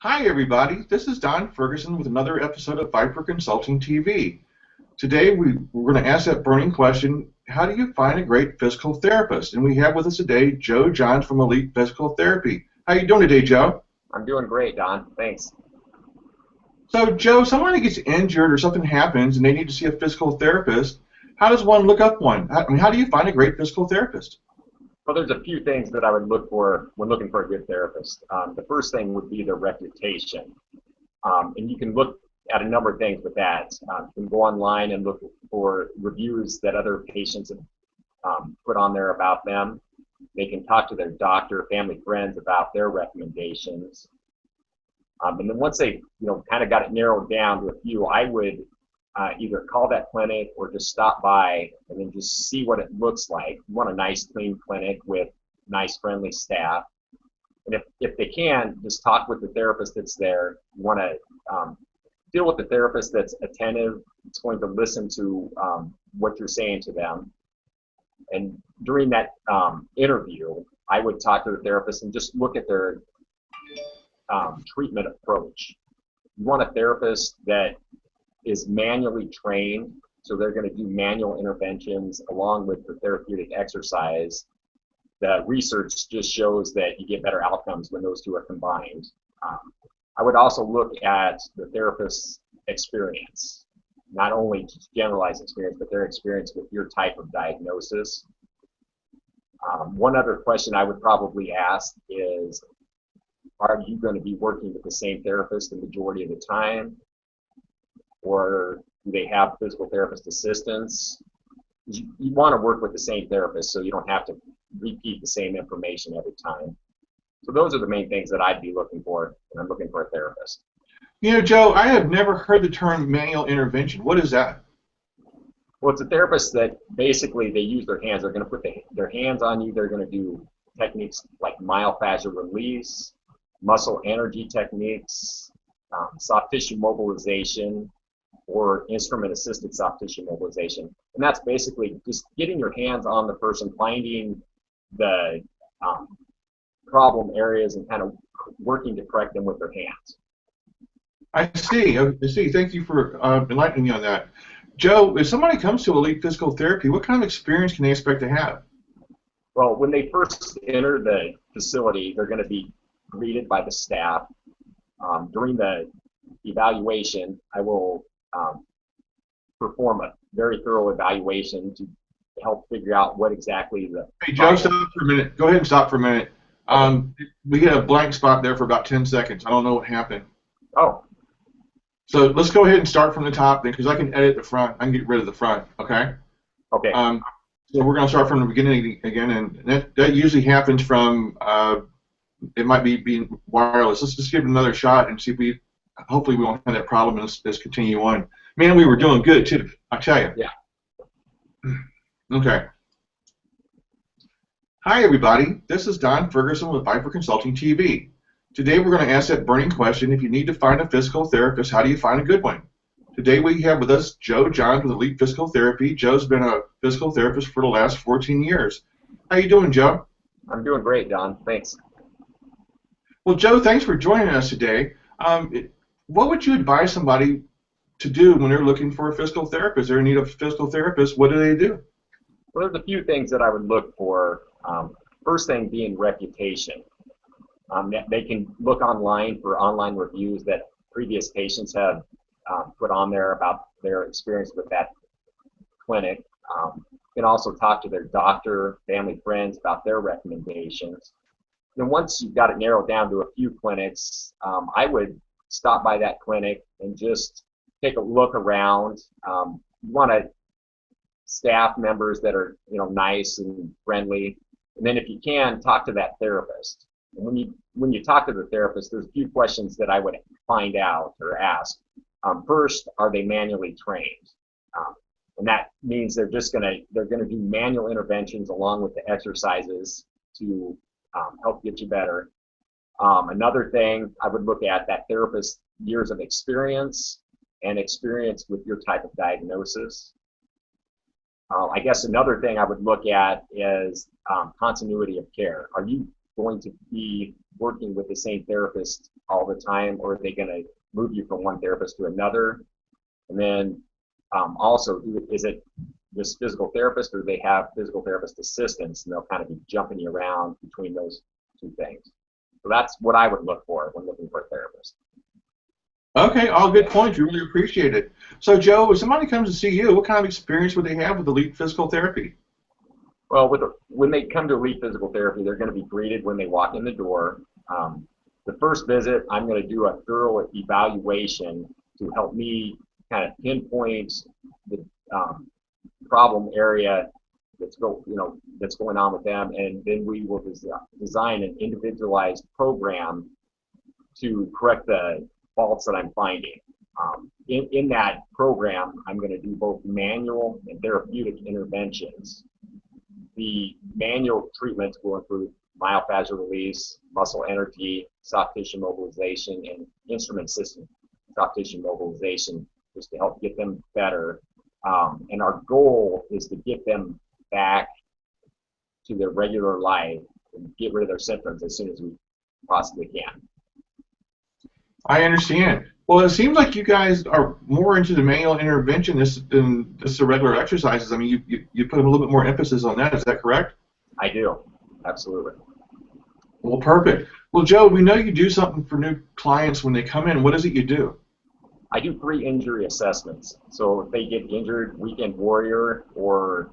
Hi, everybody. This is Don Ferguson with another episode of Viper Consulting TV. Today, we're going to ask that burning question: how do you find a great physical therapist? And we have with us today Joe Johns from Elite Physical Therapy. How you doing today, Joe? I'm doing great, Don. Thanks. So, Joe, someone gets injured or something happens and they need to see a physical therapist. How does one look up one? How do you find a great physical therapist? Well, there's a few things that I would look for when looking for a good therapist. The first thing would be their reputation. And you can look at a number of things with that. You can go online and look for reviews that other patients have put on there about them. They can talk to their doctor, family, friends about their recommendations. And then once they, kind of got it narrowed down to a few, I would either call that clinic or just stop by and then just see what it looks like. You want a nice, clean clinic with nice, friendly staff. And if they can, just talk with the therapist that's there. You want to deal with the therapist that's attentive. It's going to listen to what you're saying to them. And during that interview, I would talk to the therapist and just look at their treatment approach. You want a therapist that is manually trained, so they're going to do manual interventions along with the therapeutic exercise. The research just shows that you get better outcomes when those two are combined. I would also look at the therapist's experience, not only just generalized experience, but their experience with your type of diagnosis. One other question I would probably ask is, are you going to be working with the same therapist the majority of the time? Or do they have physical therapist assistants? You want to work with the same therapist so you don't have to repeat the same information every time. So those are the main things that I'd be looking for when I'm looking for a therapist. You know, Joe, I have never heard the term manual intervention. What is that? Well, it's a therapist that basically they use their hands. They're going to put their hands on you. They're going to do techniques like myofascial release, muscle energy techniques, soft tissue mobilization, or instrument-assisted soft tissue mobilization. And that's basically just getting your hands on the person, finding the problem areas and kind of working to correct them with their hands. I see. I see. Thank you for enlightening me on that. Joe, if somebody comes to Elite Physical Therapy, what kind of experience can they expect to have? Well, when they first enter the facility, they're going to be greeted by the staff. During the evaluation, I will perform a very thorough evaluation to help figure out what exactly the Hey, Joe, problem. stop for a minute. Go ahead and stop for a minute. We hit a blank spot there for about 10 seconds. I don't know what happened. Oh, So let's go ahead and start from the top then, because I can edit the front. I can get rid of the front, okay? okay. So we're going to start from the beginning again, and that usually happens from, it might be being wireless. Let's just give it another shot and see if hopefully we won't have that problem and let's continue on. Man, we were doing good, too, I tell you. Yeah. Okay. Hi, everybody. This is Don Ferguson with Viper Consulting TV. Today, we're going to ask that burning question: if you need to find a physical therapist, how do you find a good one? Today, we have with us Joe Johns with Elite Physical Therapy. Joe's been a physical therapist for the last 14 years. How you doing, Joe? I'm doing great, Don. Thanks. Well, Joe, thanks for joining us today. What would you advise somebody to do when they're looking for a physical therapist? They're in need of a physical therapist. What do they do? Well, there's a few things that I would look for. First thing being reputation. They can look online for online reviews that previous patients have put on there about their experience with that clinic. You can also talk to their doctor, family, friends about their recommendations. Then once you've got it narrowed down to a few clinics, I would stop by that clinic and just take a look around. You want to staff members that are nice and friendly, and then if you can, talk to that therapist. And when you talk to the therapist, there's a few questions that I would find out or ask. First, are they manually trained? And that means they're gonna do manual interventions along with the exercises to help get you better. Another thing I would look at that therapist's years of experience and experience with your type of diagnosis. I guess another thing I would look at is continuity of care. Are you going to be working with the same therapist all the time, or are they going to move you from one therapist to another? And then also, is it this physical therapist, or do they have physical therapist assistants, and they'll kind of be jumping you around between those two things? So that's what I would look for when looking for a therapist. Okay, all good points. We really appreciate it. So, Joe, if somebody comes to see you, what kind of experience would they have with Elite Physical Therapy? Well, when they come to Elite Physical Therapy, they're going to be greeted when they walk in the door. The first visit, I'm going to do a thorough evaluation to help me kind of pinpoint the problem area that's going on with them, and then we will design an individualized program to correct the faults that I'm finding. In that program, I'm going to do both manual and therapeutic interventions. The manual treatments will include myofascial release, muscle energy, soft tissue mobilization, and instrument system soft tissue mobilization, just to help get them better. And our goal is to get them back to their regular life and get rid of their symptoms as soon as we possibly can. I understand. Well, it seems like you guys are more into the manual intervention than just the regular exercises. I mean, you put a little bit more emphasis on that. Is that correct? I do. Absolutely. Well, perfect. Well, Joe, we know you do something for new clients when they come in. What is it you do? I do pre-injury assessments. So if they get injured, weekend warrior, or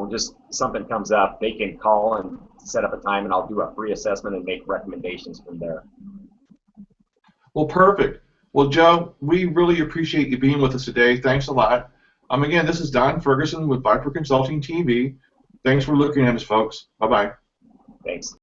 just something comes up, they can call and set up a time, and I'll do a free assessment and make recommendations from there. Well, perfect. Well, Joe, we really appreciate you being with us today. Thanks a lot. Again, this is Don Ferguson with Viper Consulting TV. Thanks for looking at us, folks. Bye-bye. Thanks.